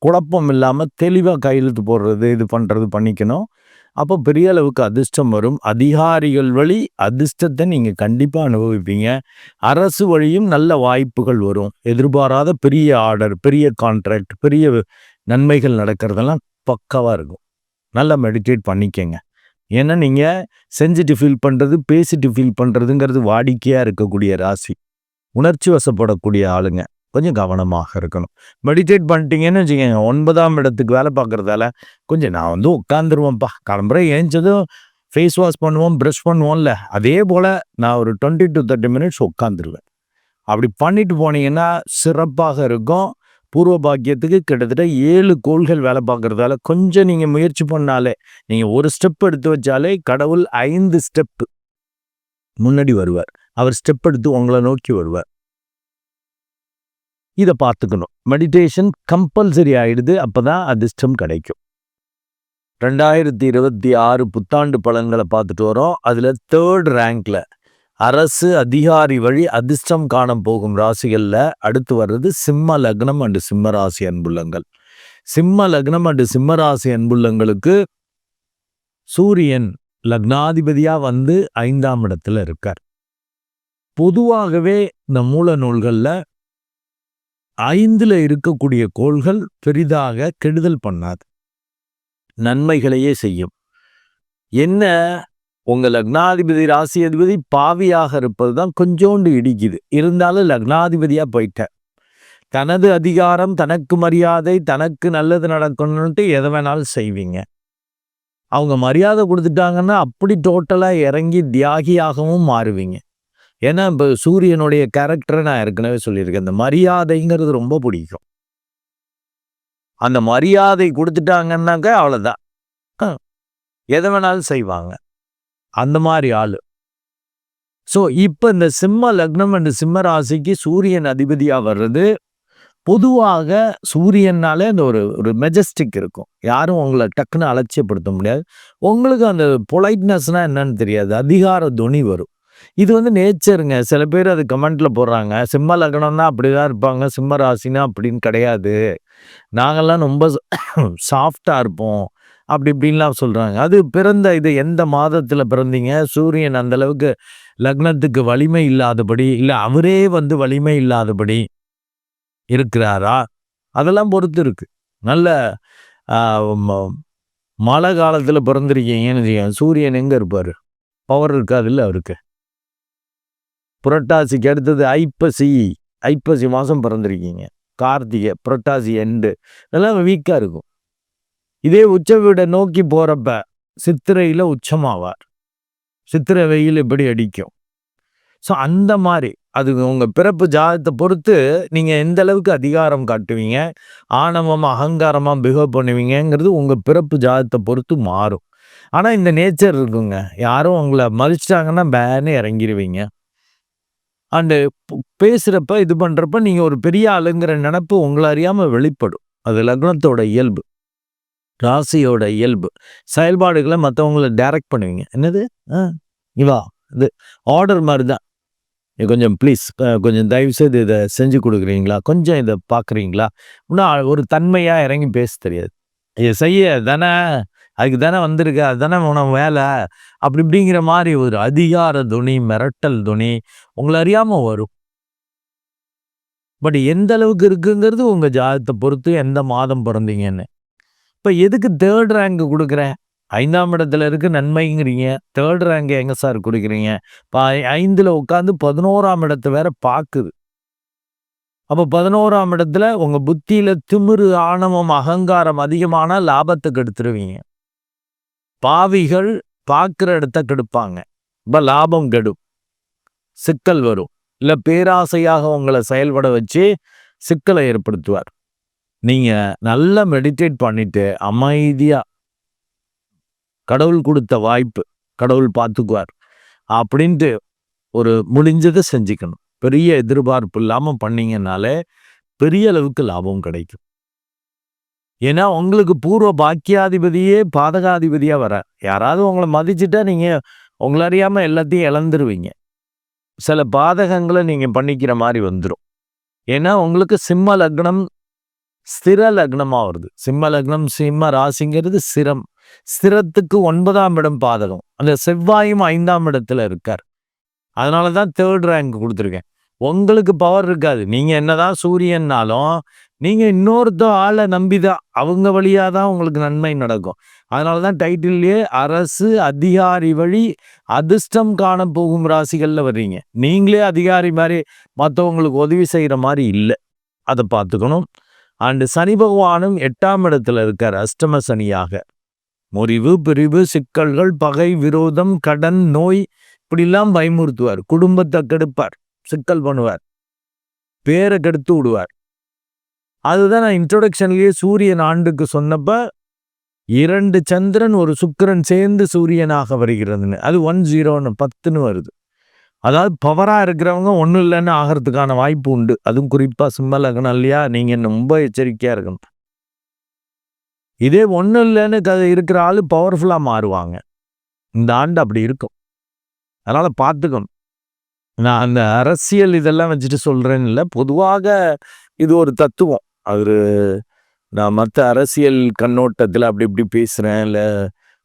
Speaker 1: குழப்பம் இல்லாமல் தெளிவாக கையெழுத்து போடுறது, இது பண்ணுறது பண்ணிக்கணும். அப்போ பெரிய அளவுக்கு அதிர்ஷ்டம் வரும். அதிகாரிகள் வழி அதிர்ஷ்டத்தை நீங்கள் கண்டிப்பாக அனுபவிப்பீங்க. அரசு வழியும் நல்ல வாய்ப்புகள் வரும். எதிர்பாராத பெரிய ஆர்டர், பெரிய கான்ட்ராக்ட், பெரிய நன்மைகள் நடக்கிறதெல்லாம் பக்காவாக இருக்கும். நல்லா மெடிடேட் பண்ணிக்கங்க. ஏன்னா நீங்கள் செஞ்சுட்டு ஃபீல் பண்ணுறது, பேசிட்டு ஃபீல் பண்ணுறதுங்கிறது வாடிக்கையாக இருக்கக்கூடிய ராசி. உணர்ச்சி வசப்படக்கூடிய ஆளுங்க. கொஞ்சம் கவனமாக இருக்கணும். மெடிடேட் பண்ணிட்டீங்கன்னு வச்சுக்கோங்க, 9ஆம் இடத்துக்கு வேலை பார்க்குறதால கொஞ்சம் நான் உட்காந்துருவேன்ப்பா. கிளம்புற ஏஞ்சதும் ஃபேஸ் வாஷ் பண்ணுவோம், ப்ரஷ் பண்ணுவோம்ல, அதே போல் நான் ஒரு 20 to 30 minutes உட்காந்துருவேன். அப்படி பண்ணிட்டு போனீங்கன்னா சிறப்பாக இருக்கும். பூர்வ பாக்கியத்துக்கு கிட்டத்தட்ட 7 கோள்கள் வேலை பார்க்குறதால கொஞ்சம் நீங்கள் முயற்சி பண்ணாலே, நீங்கள் ஒரு ஸ்டெப் எடுத்து வச்சாலே கடவுள் 5 ஸ்டெப்பு முன்னாடி வருவார். அவர் ஸ்டெப் எடுத்து உங்களை நோக்கி வருவார். இதை பார்த்துக்கணும். மெடிடேஷன் கம்பல்சரி ஆயிடுது. அப்போதான் அதிர்ஷ்டம் கிடைக்கும். 2026 புத்தாண்டு பலன்களை பார்த்துட்டு வரோம். அதில் 3rd ரேங்க்ல அரசு அதிகாரி வழி அதிர்ஷ்டம் காண போகும் ராசிகளில் அடுத்து வர்றது சிம்ம லக்னம் அண்டு சிம்ம ராசி அன்புள்ளங்கள். சிம்ம லக்னம் அண்டு சிம்ம ராசி அன்புள்ளங்களுக்கு சூரியன் லக்னாதிபதியாக 5ஆம் இடத்துல இருக்கார். பொதுவாகவே இந்த மூல நூல்களில் 5ல் இருக்கக்கூடிய கோள்கள் பெரிதாக கெடுதல் பண்ணாது, நன்மைகளையே செய்யும். என்ன, உங்கள் லக்னாதிபதி ராசி அதிபதி பாவியாக இருப்பது தான் கொஞ்சோண்டு இடிக்குது. இருந்தாலும் லக்னாதிபதியாக போயிட்டார். தனது அதிகாரம், தனக்கு மரியாதை, தனக்கு நல்லது நடக்கணும்ட்டு எதை வேணாலும் செய்வீங்க. அவங்க மரியாதை கொடுத்துட்டாங்கன்னா அப்படி டோட்டலாக இறங்கி தியாகியாகவும் மாறுவீங்க. ஏன்னா இப்போ சூரியனுடைய கேரக்டரை நான் ஏற்கனவே சொல்லியிருக்கேன். அந்த மரியாதைங்கிறது ரொம்ப பிடிக்கும். அந்த மரியாதை கொடுத்துட்டாங்கன்னாக்க அவ்வளோதான், எதை வேணாலும் செய்வாங்க. அந்த மாதிரி ஆளு. ஸோ இப்போ இந்த சிம்ம லக்னம் அண்ட் சிம்ம ராசிக்கு சூரியன் அதிபதியாக வர்றது, பொதுவாக சூரியனாலே அந்த ஒரு மெஜஸ்டிக் இருக்கும். யாரும் உங்களை டக்குன்னு அலட்சியப்படுத்த முடியாது. உங்களுக்கு அந்த பொலைட்னஸ்னால் என்னன்னு தெரியாது, அதிகார துணி வரும். இது நேச்சருங்க. சில பேர் அது கமெண்ட்ல போடுறாங்க, சிம்ம லக்னம்னா அப்படிதான் இருப்பாங்க, சிம்ம ராசினா அப்படின்னு கிடையாது, நாங்கள்லாம் ரொம்ப சாஃப்டாக இருப்போம் அப்படி இப்படின்லாம் சொல்கிறாங்க. அது பிறந்த இது எந்த மாதத்தில் பிறந்தீங்க, சூரியன் அந்தளவுக்கு லக்னத்துக்கு வலிமை இல்லாதபடி, இல்லை அவரே வலிமை இல்லாதபடி இருக்கிறாரா, அதெல்லாம் பொறுத்து இருக்கு. நல்ல மழை காலத்தில் பிறந்திருக்கீங்கன்னு சூரியன் எங்கே இருப்பார், பவர் இருக்காதுல்ல அவருக்கு. புரட்டாசிக்கு அடுத்தது ஐப்பசி மாதம் பிறந்திருக்கீங்க, கார்த்திகை, புரட்டாசி எண்டு, இதெல்லாம் வீக்காக இருக்கும். இதே உச்ச வீடை நோக்கி போகிறப்ப சித்திரையில் உச்சமாவார். சித்திரை வெயில் எப்படி அடிக்கும். ஸோ அந்த மாதிரி அது உங்கள் பிறப்பு ஜாதகத்தை பொறுத்து நீங்கள் எந்த அளவுக்கு அதிகாரம் காட்டுவீங்க, ஆணவமாக அகங்காரமாக பிஹேவ் பண்ணுவீங்கிறது உங்கள் பிறப்பு ஜாதகத்தை பொறுத்து மாறும். ஆனால் இந்த நேச்சர் இருக்குங்க, யாரும் உங்களை மதிச்சிட்டாங்கன்னா பேனே இறங்கிடுவீங்க. அண்டு பேசுகிறப்ப இது பண்ணுறப்ப நீங்கள் ஒரு பெரிய ஆளுங்கிற நினப்பு உங்களை அறியாமல் வெளிப்படும். அது லக்னத்தோட இயல்பு, ராசியோட இயல்பு. செயல்பாடுகளை மற்றவங்களை டைரக்ட் பண்ணுவீங்க. என்னது இவா இது ஆர்டர் மாதிரி தான், கொஞ்சம் ப்ளீஸ் கொஞ்சம் தயவுசெய்து இதை செஞ்சு கொடுக்குறீங்களா, கொஞ்சம் இதை பார்க்குறீங்களா, இன்னும் ஒரு தன்மையாக இறங்கி பேச தெரியாது. இதை செய்ய தானே, அதுக்கு தானே வந்திருக்க, அதுதானே உனக்கு வேலை, அப்படி இப்படிங்கிற மாதிரி ஒரு அதிகார துணி, மிரட்டல் துணி உங்களை அறியாமல் வரும். பட் எந்த அளவுக்கு இருக்குங்கிறது உங்கள் ஜாதகத்தை பொறுத்து, எந்த மாதம் பிறந்தீங்கன்னு. இப்போ எதுக்கு 3rd ரேங்க் கொடுக்குறேன், 5ஆம் இடத்துல இருக்கு நன்மைங்கிறீங்க, 3rd ரேங்க் எங்கே சார் கொடுக்குறீங்க? இப்போ 5ல் உட்காந்து 11ஆம் இடத்தை வேற பார்க்குது. அப்போ 11ஆம் இடத்துல உங்கள் புத்தியில் திமிரு, ஆணவம், அகங்காரம் அதிகமான லாபத்துக்கு எடுத்துருவீங்க. பாவிகள் பார்க்குற இடத்த கெடுப்பாங்க. இப்போ லாபம் கெடும், சிக்கல் வரும். இல்லை பேராசையாக உங்களை செயல்பட வச்சு சிக்கலை ஏற்படுத்துவார். நீங்கள் நல்லா மெடிடேட் பண்ணிட்டு அமைதியாக, கடவுள் கொடுத்த வாய்ப்பு, கடவுள் பார்த்துக்குவார். அப்படின்ட்டு ஒரு முடிஞ்சதை செஞ்சுக்கணும். பெரிய எதிர்பார்ப்பு இல்லாம பண்ணீங்கன்னாலே பெரிய அளவுக்கு லாபம் கிடைக்கும். ஏன்னா உங்களுக்கு பூர்வ பாக்கியாதிபதியே பாதகாதிபதியா வரார். யாராவது உங்களை மதிச்சுட்டா நீங்க உங்களை அறியாம எல்லாத்தையும் இழந்துருவீங்க. சில பாதகங்களை நீங்க பண்ணிக்கிற மாதிரி வந்துடும். ஏன்னா உங்களுக்கு சிம்ம லக்னம் ஸ்திர லக்னமா வருது. சிம்ம லக்னம் சிம்ம ராசிங்கிறது ஸ்திரம். ஸ்திரத்துக்கு 9ஆம் இடம் பாதகம். அந்த செவ்வாயும் 5ஆம் இடத்துல இருக்கார். அதனாலதான் 3rd ரேங்க் கொடுத்துருக்கேன். உங்களுக்கு பவர் இருக்காது. நீங்க என்னதான் சூரியன்னாலும் நீங்க இன்னொருத்த ஆளை நம்பிதான் அவங்க வழியா தான் உங்களுக்கு நன்மை நடக்கும். அதனாலதான் டைட்டில்லையே அரசு அதிகாரி வழி அதிர்ஷ்டம் காண போகும் ராசிகள்ல வர்றீங்க. நீங்களே அதிகாரி மாதிரி மற்றவங்களுக்கு உதவி செய்யற மாதிரி இல்லை. அதை பார்த்துக்கணும். அண்டு சனி பகவானும் 8ஆம் இடத்துல இருக்கார் அஷ்டம சனியாக. முறிவு பிரிவு சிக்கல்கள் பகை விரோதம் கடன் நோய் இப்படிலாம் பயமுறுத்துவார். குடும்பத்தை கெடுப்பார், சிக்கல் பண்ணுவார், பேரை கெடுத்து விடுவார். அதுதான் நான் இன்ட்ரோடக்ஷன்லயே சூரியன் ஆண்டுக்கு சொன்னப்ப 2 சந்திரன் ஒரு சுக்கிரன் சேர்ந்து சூரியனாக வருகிறதுன்னு. அது 10 10ன்னு வருது. அதாவது பவரா இருக்கிறவங்க ஒன்றும் இல்லைன்னு ஆகிறதுக்கான வாய்ப்பு உண்டு. அதுவும் குறிப்பா சிம்ம லக்னம் இல்லையா, நீங்க ரொம்ப எச்சரிக்கையா இருக்கணும். இதே ஒன்றும் இல்லைன்னு இருக்கிற ஆளு பவர்ஃபுல்லா மாறுவாங்க. இந்த ஆண்டு அப்படி இருக்கும். அதனால பார்த்துக்கணும். நான் அந்த அரசியல் இதெல்லாம் வச்சுட்டு சொல்றேன்னு இல்லை, பொதுவாக இது ஒரு தத்துவம். அது நான் மற்ற அரசியல் கண்ணோட்டத்தில் அப்படி இப்படி பேசுறேன், இல்லை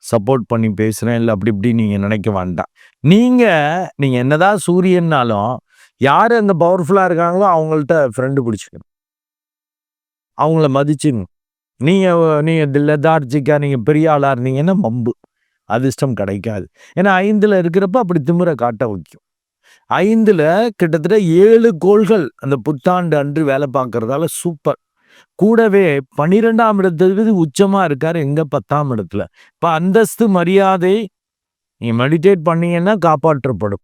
Speaker 1: சப்போர்ட் பண்ணி பேசுறேன், இல்லை அப்படி இப்படி நீங்க நினைக்க வேண்டாம். நீங்க என்னதான் சூரியன்னாலும் யாரு அங்க பவர்ஃபுல்லா இருக்காங்களோ அவங்கள்ட்ட ஃப்ரெண்டு பிடிச்சிக்கணும், அவங்கள மதிச்சுங்க. நீங்க லெதார்ஜிக்கா நீங்க பெரிய ஆளா இருந்தீங்கன்னா மம்பு அதிர்ஷ்டம் கிடைக்காது. ஏன்னா 5ல் இருக்கிறப்ப அப்படி திமிரை காட்ட வைக்கும். 5ல் கிட்டத்தட்ட 7 கோள்கள் அந்த புத்தாண்டு அன்று வேலை பார்க்கறதால சூப்பர். கூடவே 12ஆம் இடத்துக்கு உச்சமா இருக்காரு எங்க 10ஆம் இடத்துல. இப்ப அந்தஸ்து மரியாதை நீங்க மெடிடேட் பண்ணீங்கன்னா காப்பாற்றப்படும்.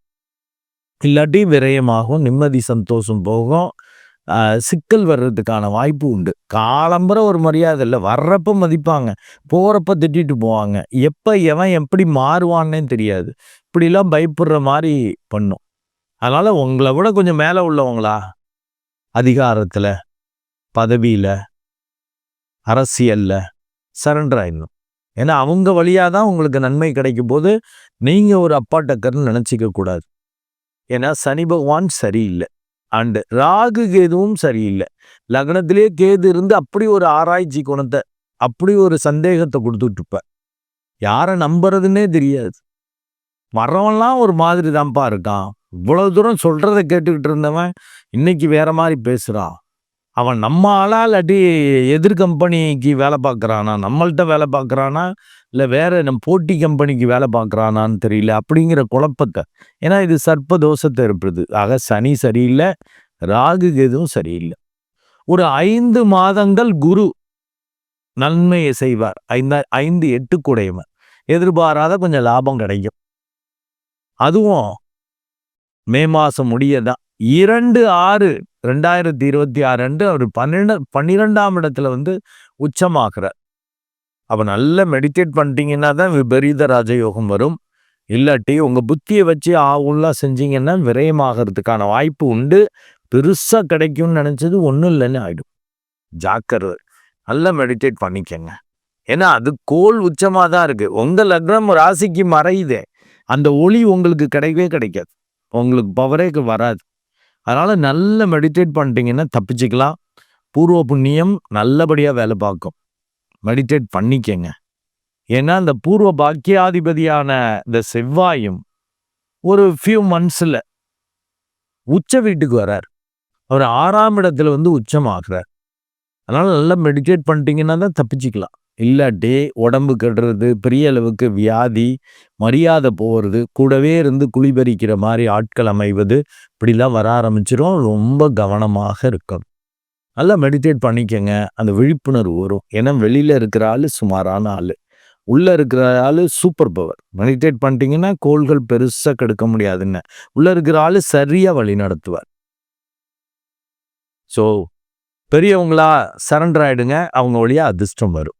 Speaker 1: இல்லாட்டி விரயமாகும், நிம்மதி சந்தோஷம் போகும், சிக்கல் வர்றதுக்கான வாய்ப்பு உண்டு. காலம்பர ஒரு மரியாதை இல்லை, வர்றப்ப மதிப்பாங்க, போறப்ப திட்டிட்டு போவாங்க. எப்ப எவன் எப்படி மாறுவான்னே தெரியாது. இப்படிலாம் பயப்படுற மாதிரி பண்ணும். அதனால உங்களை விட கொஞ்சம் மேல உள்ளவங்களா அதிகாரத்துல பதவியில அரசியல்ல சரண்டர் ஆயிடணும். ஏன்னா அவங்க வழியாதான் உங்களுக்கு நன்மை கிடைக்கும் போது நீங்க ஒரு அப்பா டக்கர்னு நினைச்சிக்க கூடாது. ஏன்னா சனி பகவான் சரியில்லை, அண்டு ராகு கேதுவும் சரியில்லை. லக்னத்திலே கேது இருந்து அப்படி ஒரு ஆராய்ச்சி குணத்தை, அப்படி ஒரு சந்தேகத்தை கொடுத்துட்டு இருப்ப. யாரை நம்புறதுன்னே தெரியாது. மரவெல்லாம் ஒரு மாதிரி தான்ப்பா இருக்கான். இவ்வளவு தூரம் சொல்றதை கேட்டுக்கிட்டு இருந்தவன் இன்னைக்கு வேற மாதிரி பேசுறான். அவன் நம்ம ஆளா இல்லாட்டி எதிர் கம்பெனிக்கு வேலை பார்க்குறானா, நம்மள்கிட்ட வேலை பார்க்குறானா, இல்லை வேற நம்ம போட்டி கம்பெனிக்கு வேலை பார்க்குறானான்னு தெரியல. அப்படிங்கிற குழப்பத்தை, ஏன்னா இது சர்ப்ப தோஷத்தை இருப்பது. ஆக சனி சரியில்லை, ராகு எதுவும் சரியில்லை. ஒரு 5 மாதங்கள் குரு நன்மையை செய்வார். 5 8 கூடையவன் எதிர்பாராத கொஞ்சம் லாபம் கிடைக்கும். அதுவும் மே மாசம் முடியதான் 2/6/2026 அன்று அவர் 12ஆம் இடத்துல உச்சமாகிறார். அப்ப நல்லா மெடிடேட் பண்ணிட்டீங்கன்னா தான் விபரீத ராஜயோகம் வரும். இல்லாட்டி உங்க புத்தியை வச்சு உள்ள செஞ்சீங்கன்னா விரயமாகிறதுக்கான வாய்ப்பு உண்டு. பெருசா கிடைக்கும்னு நினைச்சது ஒன்றும் இல்லைன்னு ஆயிடும். ஜாக்கிரதை, நல்லா மெடிடேட் பண்ணிக்கங்க. ஏன்னா அது கோல் உச்சமா தான் இருக்கு. உங்க லக்னம் ராசிக்கு மறையுதே, அந்த ஒளி உங்களுக்கு கிடைக்கவே கிடைக்காது, உங்களுக்கு பவரே வராது. அதனால நல்ல மெடிடேட் பண்ணிட்டீங்கன்னா தப்பிச்சுக்கலாம். பூர்வ புண்ணியம் நல்லபடியா வேலை பார்க்கும். மெடிடேட் பண்ணிக்கங்க. ஏன்னா இந்த பூர்வ பாக்கியாதிபதியான இந்த செவ்வாயும் ஒரு ஃபியூ மந்த்ஸ்ல உச்ச வீட்டுக்கு வரார். அவர் 6ஆம் இடத்துல உச்சமாகிறார். அதனால நல்லா மெடிடேட் பண்ணிட்டீங்கன்னா தான் தப்பிச்சுக்கலாம். இல்லாட்டி உடம்பு கெடுறது, பெரிய அளவுக்கு வியாதி, மரியாதை போகிறது, கூடவே இருந்து குளிபறிக்கிற மாதிரி ஆட்கள் அமைவது, இப்படிலாம் வர ஆரம்பிச்சிடும். ரொம்ப கவனமாக இருக்கணும். நல்லா மெடிடேட் பண்ணிக்கங்க, அந்த விழிப்புணர்வு வரும். ஏன்னா வெளியில இருக்கிற ஆளு சுமாரான ஆளு, உள்ள இருக்கிற ஆளு சூப்பர் பவர். மெடிடேட் பண்ணிட்டீங்கன்னா கோள்கள் பெருசா கெடுக்க முடியாதுன்னு, உள்ள இருக்கிற ஆளு சரியா வழி நடத்துவார். ஸோ பெரியவங்களா சரண்டர் ஆயிடுங்க, அவங்க வழியா அதிர்ஷ்டம் வரும்.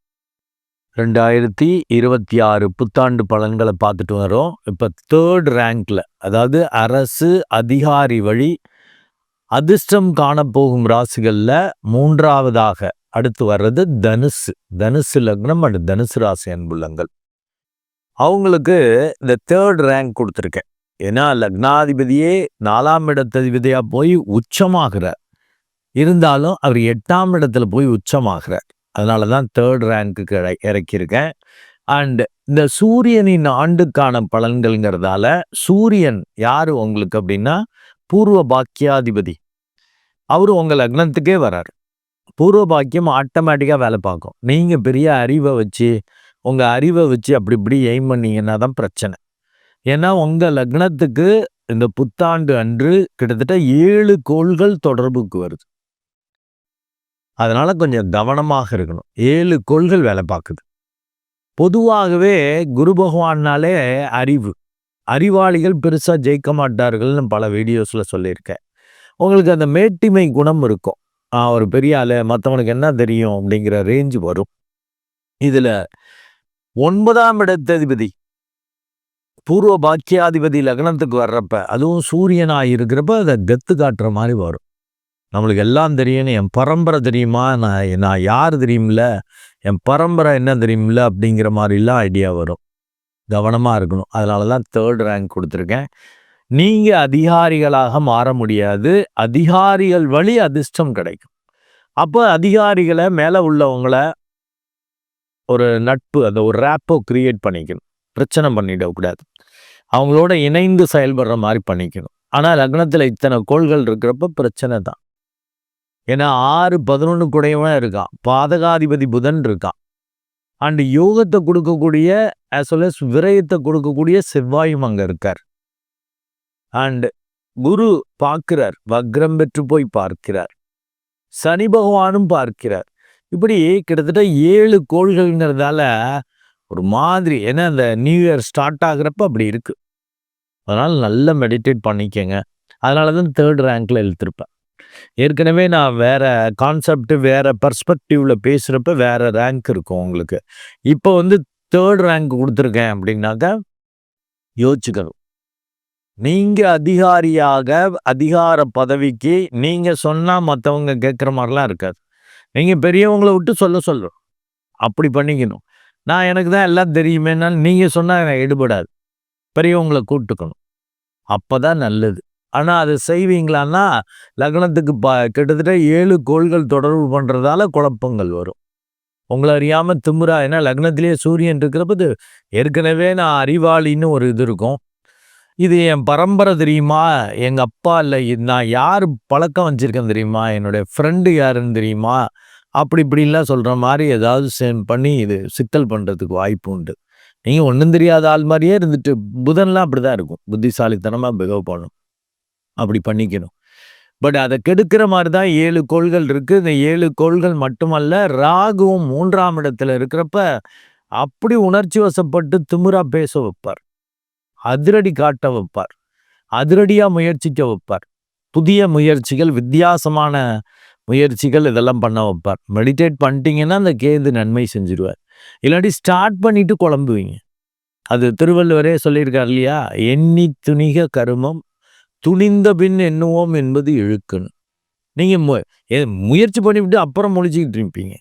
Speaker 1: 2026 புத்தாண்டு பலன்களை பார்த்துட்டு வரோம். இப்போ 3rd ரேங்க்ல, அதாவது அரசு அதிகாரி வழி அதிர்ஷ்டம் காணப்போகும் ராசிகள்ல 3வதாக அடுத்து வர்றது தனுசு. தனுசு லக்னம் அண்ட் தனுசு ராசி அன்புள்ளங்கள். அவங்களுக்கு இந்த 3rd ரேங்க் கொடுத்துருக்கேன். ஏன்னா லக்னாதிபதியே 4ஆம் இடத்ததிபதியா போய் உச்சமாகிறார். இருந்தாலும் அவர் 8ஆம் இடத்துல போய் உச்சமாகிறார். அதனால தான் 3rd ரேங்க்குக்கு இறக்கியிருக்கேன். அண்ட் இந்த சூரியனின் ஆண்டுக்கான பலன்கள்ங்கிறதால சூரியன் யாரு உங்களுக்கு அப்படின்னா பூர்வ பாக்கியாதிபதி. அவரு உங்க லக்னத்துக்கே வராரு. பூர்வ பாக்கியம் ஆட்டோமேட்டிக்காக வேலை பார்க்கும். நீங்கள் பெரிய அறிவை வச்சு உங்கள் அறிவை வச்சு அப்படி இப்படி எய்ம் பண்ணீங்கன்னா தான் பிரச்சனை. ஏன்னா உங்கள் லக்னத்துக்கு இந்த புத்தாண்டு அன்று கிட்டத்தட்ட 7 கோள்கள் தொடர்புக்கு வருது. அதனால கொஞ்சம் கவனமாக இருக்கணும். 7 கோள்கள் வேலை பார்க்குது. பொதுவாகவே குரு பகவான்னாலே அறிவு. அறிவாளிகள் பெருசாக ஜெயிக்க மாட்டார்கள்னு பல வீடியோஸில் சொல்லியிருக்கேன். உங்களுக்கு அந்த மேட்டிமை குணம் இருக்கும். ஒரு பெரிய ஆள், மற்றவனுக்கு என்ன தெரியும் அப்படிங்கிற ரேஞ்சு வரும். இதில் 9ஆம் இடத்ததிபதி பூர்வ பாக்கியாதிபதி லக்னத்துக்கு வர்றப்ப, அதுவும் சூரியனாக இருக்கிறப்ப அதை கெத்து காட்டுற மாதிரி வரும். நம்மளுக்கு எல்லாம் தெரியும்னு, என் பரம்பரை தெரியுமா, நான் யார் தெரியுமில்ல, என் பரம்பரை என்ன தெரியுமில்ல அப்படிங்கிற மாதிரிலாம் ஐடியா வரும். கவனமாக இருக்கணும். அதனால தான் 3rd ரேங்க் கொடுத்துருக்கேன். நீங்கள் அதிகாரிகளாக மாற முடியாது. அதிகாரிகள் வழி அதிர்ஷ்டம் கிடைக்கும். அப்போ அதிகாரிகளை மேலே உள்ளவங்களை ஒரு நட்பு, அந்த ஒரு ரேப்போ கிரியேட் பண்ணிக்கணும். பிரச்சனை பண்ணிடக்கூடாது. அவங்களோட இணைந்து செயல்படுற மாதிரி பண்ணிக்கணும். ஆனால் லக்னத்தில் இத்தனை கோள்கள் இருக்கிறப்ப பிரச்சனை தான். ஏன்னா 6, 11 கூடையவன் இருக்கான். பாதகாதிபதி புதன் இருக்கான். அண்ட் யோகத்தை கொடுக்கக்கூடிய as well as விரயத்தை கொடுக்கக்கூடிய செவ்வாயும் அங்கே இருக்கார். அண்ட் குரு பார்க்கிறார், வக்ரம் பெற்று போய் பார்க்கிறார். சனி பகவானும் பார்க்கிறார். இப்படி கிட்டத்தட்ட 7 கோள்கள்ங்கிறதால ஒரு மாதிரி, ஏன்னா அந்த நியூ இயர் ஸ்டார்ட் ஆகுறப்ப அப்படி இருக்கு. அதனால் நல்லா மெடிடேட் பண்ணிக்கங்க. அதனால தான் 3rd ரேங்க்ல எழுத்திருப்பேன். ஏற்கனவே நான் வேற கான்செப்ட், வேற பர்ஸ்பெக்டிவ்ல பேசுகிறப்ப வேற ரேங்க் இருக்கும் உங்களுக்கு. இப்போ 3rd ரேங்க் கொடுத்துருக்கேன் அப்படின்னாக்கா யோசிச்சுக்கணும். நீங்கள் அதிகாரியாக அதிகார பதவிக்கு நீங்கள் சொன்னால் மற்றவங்க கேட்குற மாதிரிலாம் இருக்காது. நீங்கள் பெரியவங்களை விட்டு சொல்லணும். அப்படி பண்ணிக்கணும். நான் எனக்கு தான் எல்லாம் தெரியுமேனா நீங்கள் சொன்னால் எனக்கு ஈடுபடாது. பெரியவங்களை கூப்பிட்டுக்கணும். அப்போ தான் நல்லது. ஆனால் அதை செய்வீங்களான்னா லக்னத்துக்கு கிட்டத்தட்ட 7 கோள்கள் தொடர்பு பண்ணுறதால குழப்பங்கள் வரும். உங்களை அறியாமல் திமுறா, ஏன்னா லக்னத்திலேயே சூரியன் இருக்கிறப்பது ஏற்கனவே நான் அறிவாளின்னு ஒரு இது இருக்கும். இது என் பரம்பரை தெரியுமா, எங்கள் அப்பா இல்லை, நான் யார் பழக்கம் வச்சுருக்கேன் தெரியுமா, என்னுடைய ஃப்ரெண்டு யாருன்னு தெரியுமா, அப்படி இப்படின்லாம் சொல்கிற மாதிரி ஏதாவது பண்ணி இது சிக்கல் பண்ணுறதுக்கு வாய்ப்பு உண்டு. நீங்கள் ஒன்றும் தெரியாத ஆள் மாதிரியே இருந்துட்டு, புதன்லாம் அப்படி தான் இருக்கும். புத்திசாலித்தனமாக பிஹேவ் பண்ணணும். அப்படி பண்ணிக்கணும். பட் அதை கெடுக்கிற மாதிரி தான் 7 கோள்கள் இருக்குது. இந்த 7 கோள்கள் மட்டுமல்ல, ராகுவும் 3ஆம் இடத்துல இருக்கிறப்ப அப்படி உணர்ச்சி வசப்பட்டு திமிரா பேச வைப்பார். அதிரடி காட்ட வைப்பார். அதிரடியாக முயற்சிக்க வைப்பார். புதிய முயற்சிகள், வித்தியாசமான முயற்சிகள் இதெல்லாம் பண்ண வைப்பார். மெடிடேட் பண்ணிட்டீங்கன்னா அந்த கேது நன்மை செஞ்சிருவார். இல்லாட்டி ஸ்டார்ட் பண்ணிட்டு குழம்புவீங்க. அது திருவள்ளுவரே சொல்லியிருக்கார் இல்லையா, எண்ணி துணிக கருமம் துணிந்த பின் எண்ணுவோம் என்பது இழுக்குன்னு. நீங்கள் முயற்சி பண்ணிவிட்டு அப்புறம் முழிச்சிக்கிட்டு இருப்பீங்க,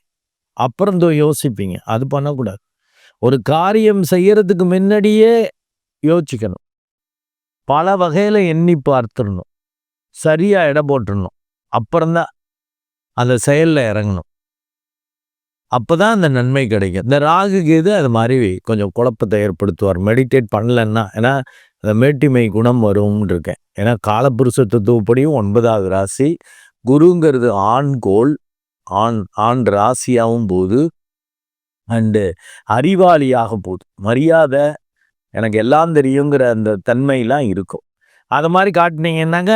Speaker 1: அப்புறம் யோசிப்பீங்க. அது பண்ணக்கூடாது. ஒரு காரியம் செய்யறதுக்கு முன்னாடியே யோசிக்கணும். பல வகையில் எண்ணி பார்த்துடணும். சரியாக இடம் போட்டுடணும். அப்புறம்தான் அந்த செயலில் இறங்கணும். அப்போ தான் அந்த நன்மை கிடைக்கும். இந்த ராகு கேது அது மாதிரி கொஞ்சம் குழப்பத்தை ஏற்படுத்துவார் மெடிடேட் பண்ணலன்னா. ஏன்னா அந்த மேட்டிமை குணம் வரும்னு இருக்கேன். ஏன்னா காலப்புருஷ தத்துவப்படியும் 9வது ராசி, குருங்கிறது ஆண் கோள், ஆண் ராசியாகவும் போகுது. அண்டு அறிவாளியாக போகுது. மரியாதை, எனக்கு எல்லாம் தெரியுங்கிற அந்த தன்மையெல்லாம் இருக்கும். அதை மாதிரி காட்டினீங்கன்னாங்க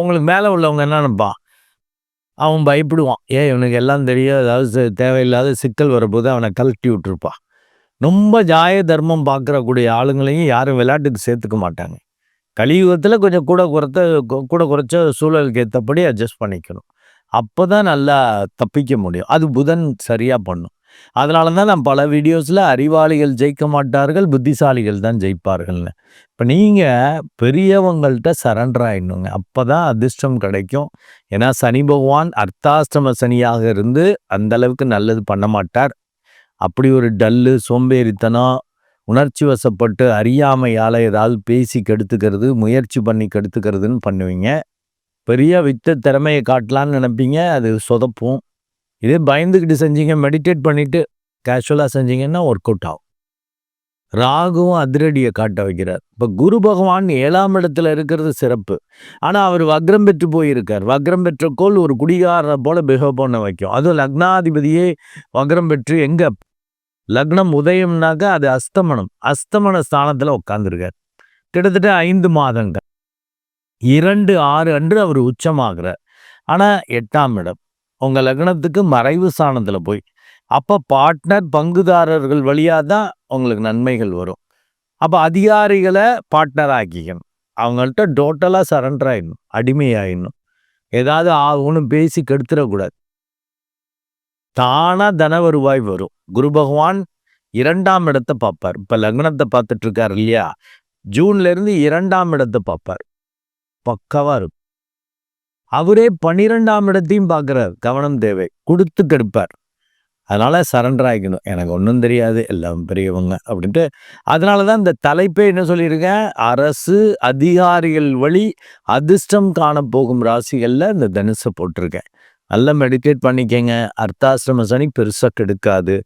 Speaker 1: உங்களுக்கு மேலே உள்ளவங்க என்ன நினைப்பான், அவன் பயப்படுவான். இவனுக்கு எல்லாம் தெரியும், ஏதாவது தேவையில்லாத சிக்கல் வரப்போது அவனை கழட்டி விட்டுருப்பான். ரொம்ப ஜாய தர்மம் பார்க்குறக்கூடிய ஆளுங்களையும் யாரும் விளையாட்டுக்கு சேர்த்துக்க மாட்டாங்க. கலியுகத்தில் கொஞ்சம் கூட குறைச்ச சூழலுக்கு ஏற்றபடி அட்ஜஸ்ட் பண்ணிக்கணும். அப்போ தான் நல்லா தப்பிக்க முடியும். அது புதன் சரியாக பண்ணும். அதனால தான் நான் பல வீடியோஸில் அறிவாளிகள் ஜெயிக்க மாட்டார்கள், புத்திசாலிகள் தான் ஜெயிப்பார்கள்னு. இப்போ நீங்கள் பெரியவங்கள்ட்ட சரண்டர் ஆகிடணுங்க. அப்போ தான் அதிர்ஷ்டம் கிடைக்கும். ஏன்னா சனி பகவான் அர்த்தாஷ்டம சனியாக இருந்து அந்த அளவுக்கு நல்லது பண்ண மாட்டார். அப்படி ஒரு டல்லு, சோம்பேறித்தனம், உணர்ச்சி வசப்பட்டு அறியாமையால் ஏதாவது பேசி கெடுத்துக்கிறது, முயற்சி பண்ணி கெடுத்துக்கிறதுன்னு பண்ணுவீங்க. பெரிய வித்த திறமையை காட்டலான்னு நினைப்பீங்க, அது சொதப்பும். இதே பயந்துக்கிட்டு செஞ்சீங்க, மெடிடேட் பண்ணிவிட்டு கேஷுவலாக செஞ்சீங்கன்னா ஒர்க் அவுட் ஆகும். ராகுவும் அதிரடியை காட்ட வைக்கிறார். இப்போ குரு பகவான் 7ஆம் இடத்துல இருக்கிறது சிறப்பு. ஆனால் அவர் வக்ரம் பெற்று போயிருக்கார். வக்ரம் பெற்ற கோள் ஒரு குடிகாரனை போல பிஹேவ் பண்ண வைக்கும். அதுவும் லக்னாதிபதியே வக்ரம் பெற்று எங்கே லக்னம் உதயம்னாக்க அது அஸ்தமனம். அஸ்தமன ஸ்தானத்தில் உட்காந்துருக்கார். கிட்டத்தட்ட 5 மாதங்கள். 2/6 அன்று அவர் உச்சமாகிறார். ஆனால் 8ஆம் இடம் உங்கள் லக்னத்துக்கு மறைவு ஸ்தானத்தில் போய் அப்போ பார்ட்னர் பங்குதாரர்கள் வழியாக தான் உங்களுக்கு நன்மைகள் வரும். அப்போ அதிகாரிகளை பார்ட்னர் ஆக்கிக்கணும். அவங்கள்ட்ட டோட்டலாக சரண்டர் ஆகிடணும், அடிமையாகிடணும். ஏதாவது ஆகும்னு பேசி கெடுத்துடக்கூடாது. தானாக தன வருவாய் வரும். குரு பகவான் 2ஆம் இடத்தை பார்ப்பார். இப்போ லக்னத்தை பார்த்துட்டு இருக்கார் இல்லையா, ஜூன்லேருந்து 2ஆம் இடத்தை பார்ப்பார். பக்காவாக இருக்கும். அவரே 12ஆம் இடத்தையும் பார்க்குறார். கவனம் தேவை. கொடுத்து கெடுப்பார். அதனால் சரண்டர் ஆகிக்கணும். எனக்கு ஒன்றும் தெரியாது, எல்லாம் பெரியவங்க அப்படின்ட்டு. அதனால தான் இந்த தலைப்பே என்ன சொல்லியிருக்கேன், அரசு அதிகாரிகள் வழி அதிர்ஷ்டம் காணப்போகும் ராசிகளில் இந்த தனுசை போட்டிருக்கேன். நல்லா மெடிடேட் பண்ணிக்கங்க. அர்த்தாசிரம சனி பெருசாக கெடுக்காது.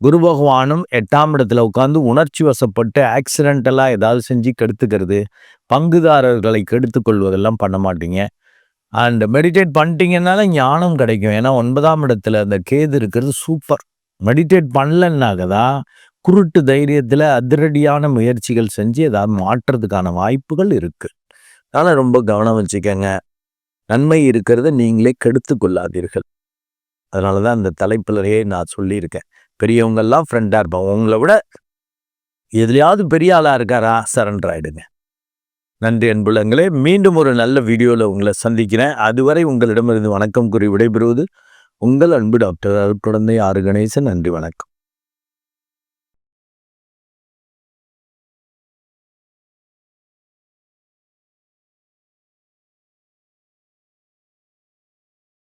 Speaker 1: குரு பகவானும் 8ஆம் இடத்துல உட்காந்து உணர்ச்சி வசப்பட்டு ஆக்சிடென்டலாக ஏதாவது செஞ்சு கெடுத்துக்கிறது, பங்குதாரர்களை கெடுத்து கொள்வதெல்லாம் பண்ண மாட்டீங்க. அண்ட் மெடிடேட் பண்ணிட்டீங்கன்னால ஞானம் கிடைக்கும். ஏன்னா 9ஆம் இடத்துல அந்த கேது இருக்கிறது சூப்பர். மெடிடேட் பண்ணலன்னாக தான் குருட்டு தைரியத்தில் அதிரடியான முயற்சிகள் செஞ்சு ஏதாவது மாற்றுறதுக்கான வாய்ப்புகள் இருக்குது. அதனால் ரொம்ப கவனம் வச்சுக்கோங்க. நன்மை இருக்கிறத நீங்களே கெடுத்து கொள்ளாதீர்கள். அதனால தான் அந்த தலைப்பிலேயே நான் சொல்லியிருக்கேன். பெரியவங்கெல்லாம் ஃப்ரெண்டாக இருப்பாங்க. உங்களை விட எதுலையாவது பெரிய ஆளாக இருக்காரா, சரண்டர் ஆகிடுங்க. நன்றி அன்புள்ளங்களே. மீண்டும் ஒரு நல்ல வீடியோவில் உங்களை சந்திக்கிறேன். அதுவரை உங்களிடமிருந்து வணக்கம் கூறி விடைபெறுவது உங்கள் அன்பு டாக்டர் அருட்குழந்தை ஆறு கணேசன். நன்றி, வணக்கம்.